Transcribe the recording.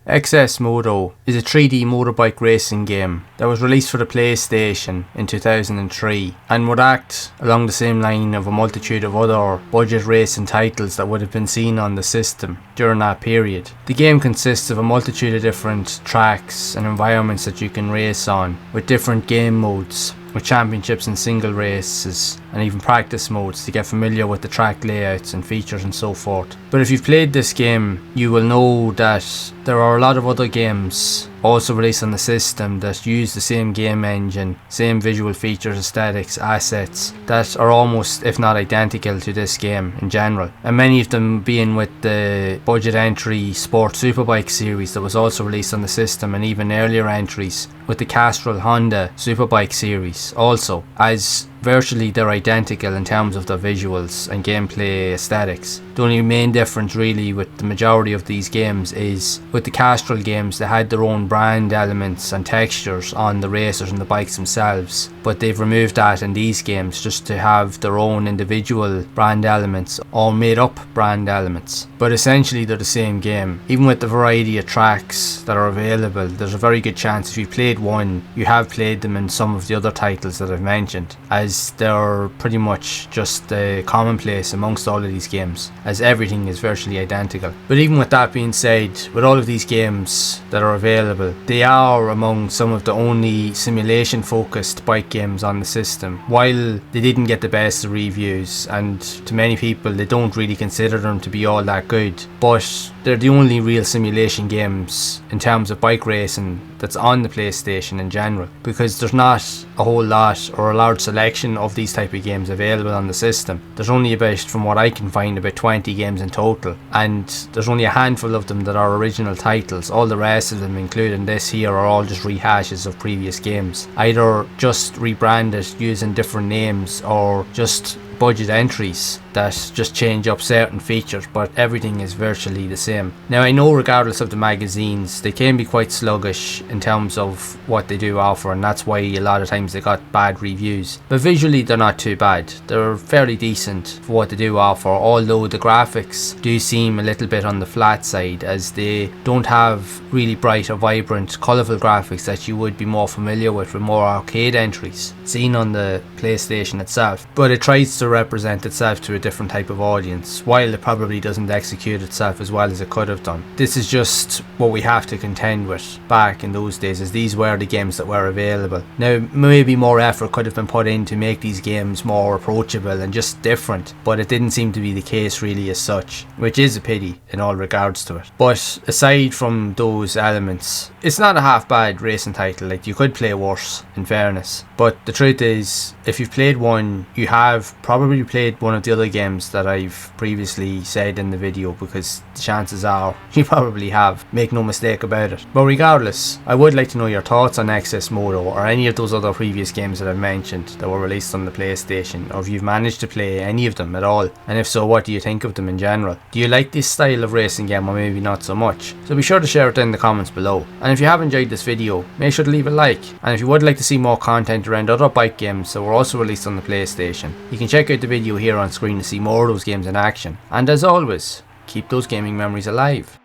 XS Moto is a 3D motorbike racing game that was released for the PlayStation in 2003 and would act along the same line of a multitude of other budget racing titles that would have been seen on the system during that period. The game consists of a multitude of different tracks and environments that you can race on, with different game modes, with championships and single races and even practice modes to get familiar with the track layouts and features and so forth. But if you've played this game, you will know that there are a lot of other games also released on the system that use the same game engine, same visual features, aesthetics, assets that are almost, if not identical, to this game in general. And many of them being with the budget entry Sport Superbike series that was also released on the system, and even earlier entries with the Castrol Honda Superbike series also, as virtually they're identical in terms of their visuals and gameplay aesthetics. The only main difference really with the majority of these games is with the Castrol games they had their own brand elements and textures on the racers and the bikes themselves, but they've removed that in these games just to have their own individual brand elements or made up brand elements. But essentially they're the same game. Even with the variety of tracks that are available, there's a very good chance if you played one, you have played them in some of the other titles that I've mentioned, as they're pretty much just commonplace amongst all of these games, as everything is virtually identical. But even with that being said, with all of these games that are available, they are among some of the only simulation focused bike games on the system. While they didn't get the best of reviews, and to many people they don't really consider them to be all that good, but they're the only real simulation games in terms of bike racing that's on the PlayStation in general, because there's not a whole lot or a large selection of these type of games available on the system. There's only about, from what I can find, about 20 games in total, and there's only a handful of them that are original titles. All the rest of them, including this here, are all just rehashes of previous games, either just rebranded using different names or just budget entries that just change up certain features, but everything is virtually the same. Now I know regardless of the magazines, they can be quite sluggish in terms of what they do offer, and that's why a lot of times they got bad reviews, but visually they're not too bad. They're fairly decent for what they do offer, although the graphics do seem a little bit on the flat side, as they don't have really bright or vibrant colourful graphics that you would be more familiar with more arcade entries seen on the PlayStation itself. But it tries to represent itself to a different type of audience, while it probably doesn't execute itself as well as it could have done. This is just what we have to contend with back in those days, as these were the games that were available. Now maybe more effort could have been put in to make these games more approachable and just different, but it didn't seem to be the case really as such, which is a pity in all regards to it. But aside from those elements, it's not a half bad racing title. Like, you could play worse in fairness, but the truth is, if you've played one, you have probably played one of the other games that I've previously said in the video, because the chances are you probably have, make no mistake about it. But regardless, I would like to know your thoughts on XS Moto or any of those other previous games that I've mentioned that were released on the PlayStation, or if you've managed to play any of them at all, and if so, what do you think of them in general? Do you like this style of racing game, or maybe not so much? So be sure to share it in the comments below, and if you have enjoyed this video, make sure to leave a like, and if you would like to see more content around other bike games that were also released on the PlayStation, you can check out the video here on screen to see more of those games in action. And as always, keep those gaming memories alive.